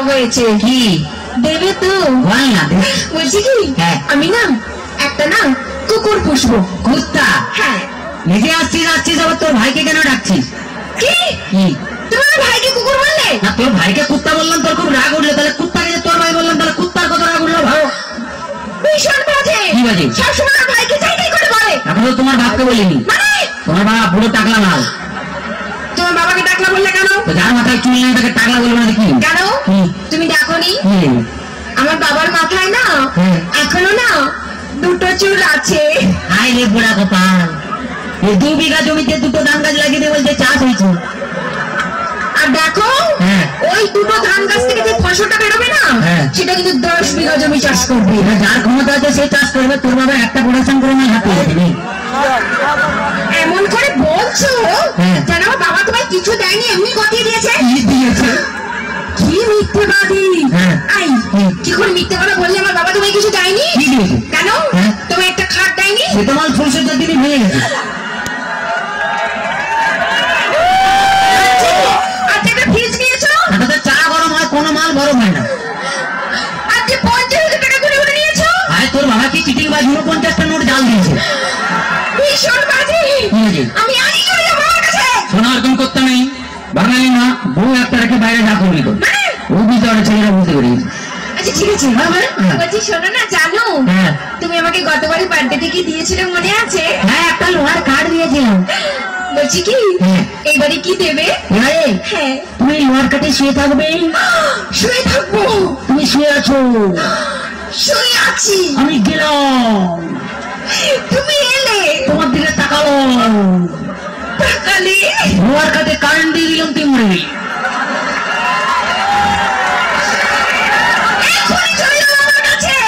হয়েছে কি দেবে তো বল না বলছি কি আমি না একটা না কুকুর পুষবো কুত্তা হ্যাঁ নিজে আসছিস আবার তোর ভাইকে কেন ডাকছিস কি তোমার ভাইকে কুকুর বললে না তোর ভাইকে কুত্তা বললাম তোর খুব রাগ উঠলো তাহলে কুত্তাকে যে তোর ভাই বললাম তাহলে কুত্তার কত রাগ উঠলো ভালো ভীষণ বাজে কি বাজে সবসময় ভাইকে চাইতেই করে বলে এখন তো তোমার বাপকে বলিনি মানে তোমার বাবা পুরো টাকলা মাল তোমার বাবাকে টাকলা বললে কেন যার মাথায় চুল নেই তাকে টাকলা বলবো না কি কেন তুমি দেখোনি আমার বাবার মাথায় না এখনো না দুটো চুল আছে হাই রে বুড়া কপাল এই 2 বিঘা জমিতে দুটো ধান গাছ লাগিয়ে দিয়ে বলছে চাষ হয়েছে আর দেখো ওই দুটো ধান গাছ থেকে যে ফসলটা বেরোবে না সেটা কিন্তু 10 বিঘা জমি চাষ করবে যার ক্ষমতা আছে সে চাষ করবে তোর বাবা একটা প্রোডাকশন করে না হাতে এমন করে বলছো যেন আমার বাবা তোমায় কিছু দেয়নি এমনি গতিয়ে দিয়েছে কি মিথ্যেবাদী আই কি করে মিথ্যে কথা বললে আমার বাবা তোমায় কিছু দেয়নি কেন তোমায় একটা খাট দেয়নি সে তোমার ফুলসজ্জার দিনই ভেঙে গেছে কোনো মাল গরম হয় না আজকে 50,000 টাকা করে উঠে নিয়েছো আরে তোর বাবা কি চিটিং বাজ 49টা নোট জাল দিয়েছে ভীষণ বাজে আমি আই করে যাব আমার কাছে শোনা আর তুমি করতে নেই বাঙালি না বউ একটা রেখে বাইরে যা করবি তো ও ভিতরে ছেলেরা বুঝতে পারি আচ্ছা ঠিক আছে বলছি শোনো না জানো তুমি আমাকে গতবারই বার্থডে কি দিয়েছিলে মনে আছে হ্যাঁ একটা লোহার কার্ড দিয়েছিলাম বলছি কি এইবারে কি দেবে তুমি লোহার কাটে শুয়ে থাকবে শুয়ে থাকবো তুমি শুয়ে আছো শুয়ে আছি আমি গেলাম তুমি এলে তোমার দিকে তাকালে লোহার কাটে কারেন্ট দিয়ে দিলাম তুমি মরে গেলি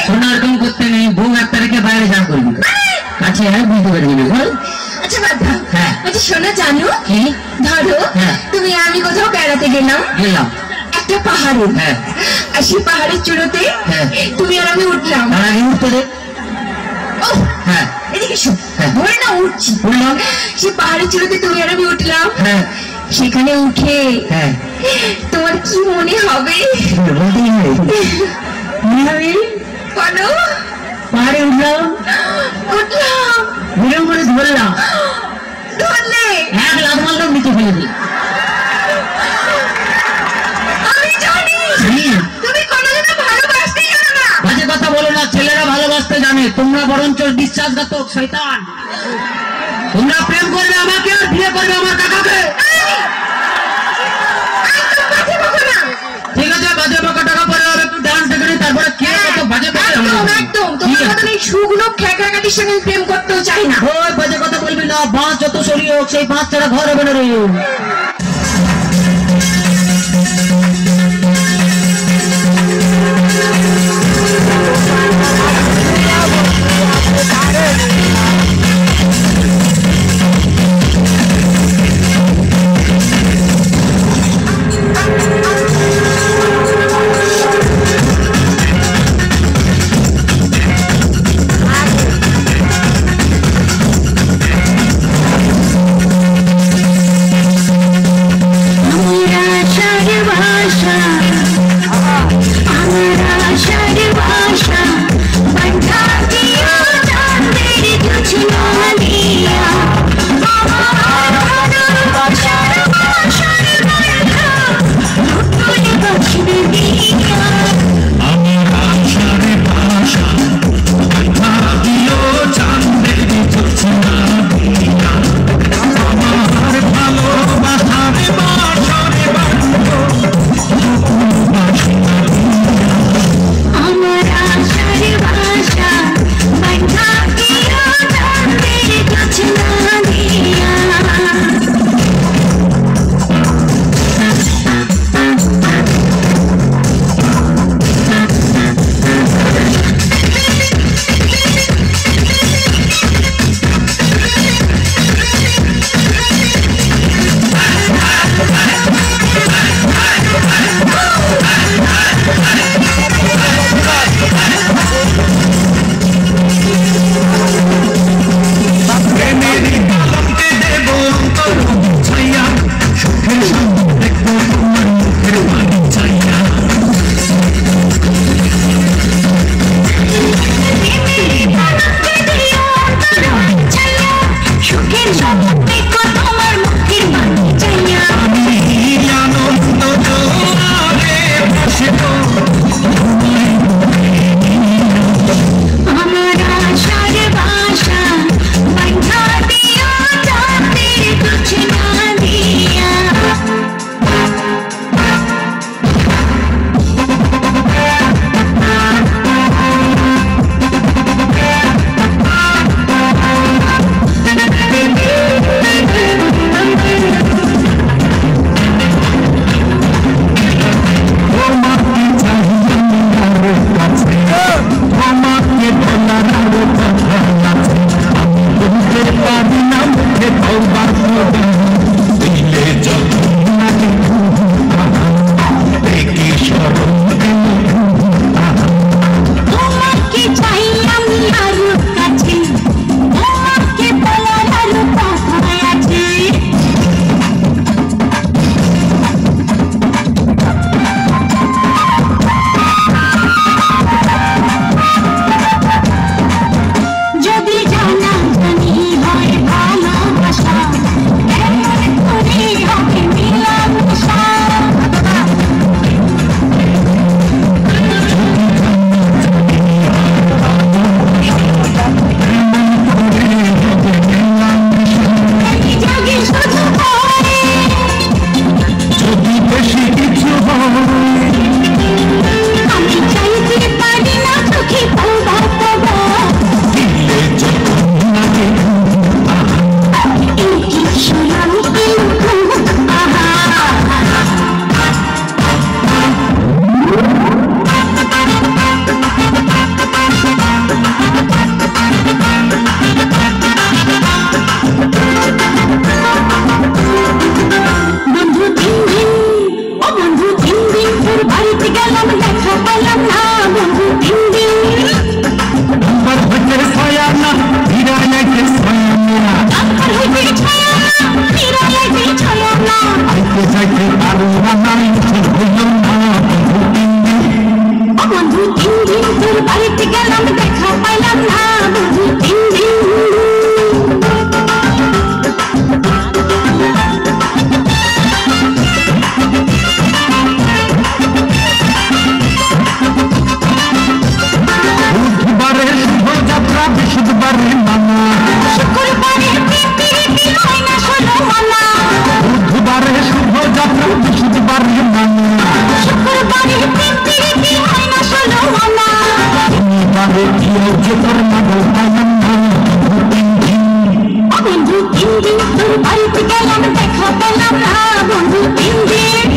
সোনার কম করতে নেই বউ একটা রেখে বাইরে যা করবি কাছে বুঝতে পারবি না বল আচ্ছা বাবা আচ্ছা শোনো জানো কি ধরো তুমি আমি কোথাও বেড়াতে গেলাম একটা পাহাড়ে আর সেই পাহাড়ের চূড়োতে তুমি আর আমি উঠলাম উঠতে দে এদিকে শোন ধরে না উঠছি সেই পাহাড়ের চূড়োতে তুমি আর আমি উঠলাম সেখানে উঠে তোমার কি মনে হবে বলো পাহাড়ে উঠলাম ভিড়ের করে ধরলাম ধরলে 1 লাখ মারলাম নিচে ফেলে দিই আমি জানি তুমি কোনোদিন ভালোবাসতেই জানো না বাজে কথা বলো না ছেলেরা ভালোবাসতে জানে তোমরা বরঞ্চ বিশ্বাসঘাতক শয়তান তোমরা প্রেম করবে আমাকে আর বিয়ে করবে আমার কাকাকে ঠিক আছে বাজে বকা টাকা পরে আর একটু ডান্স দেখে তারপরে কে কত বাজে বকা একদম তোমার মতন এই সুগুলো খেকাকাটির সঙ্গে প্রেম করতেও চাই না ওই বাজে কথা বলবি না বাঁশ যত সরিয়ে হোক সেই বাঁশ ছাড়া ঘর হবে না রে বাড়িতে গেলাম দেখা পাইলাম না বন্ধু তিন দিন বুধবারে শুভযাত্রা বৃহস্পতিবারে মানা শুক্রবারে পিপিরিপি হয় না ষোলো মানা বুধবারে শুভযাত্রা বৃহস্পতিবারে মানা শুক্রবারে পিপিরিপি হয় না ষোলো মানা শনিবারে দিও যে তোর মাগো পাইলাম না তিন দিন বন্ধু তিন দিন তোর বাড়িতে গেলাম দেখা পেলাম না বন্ধু তিন দিন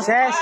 শেষ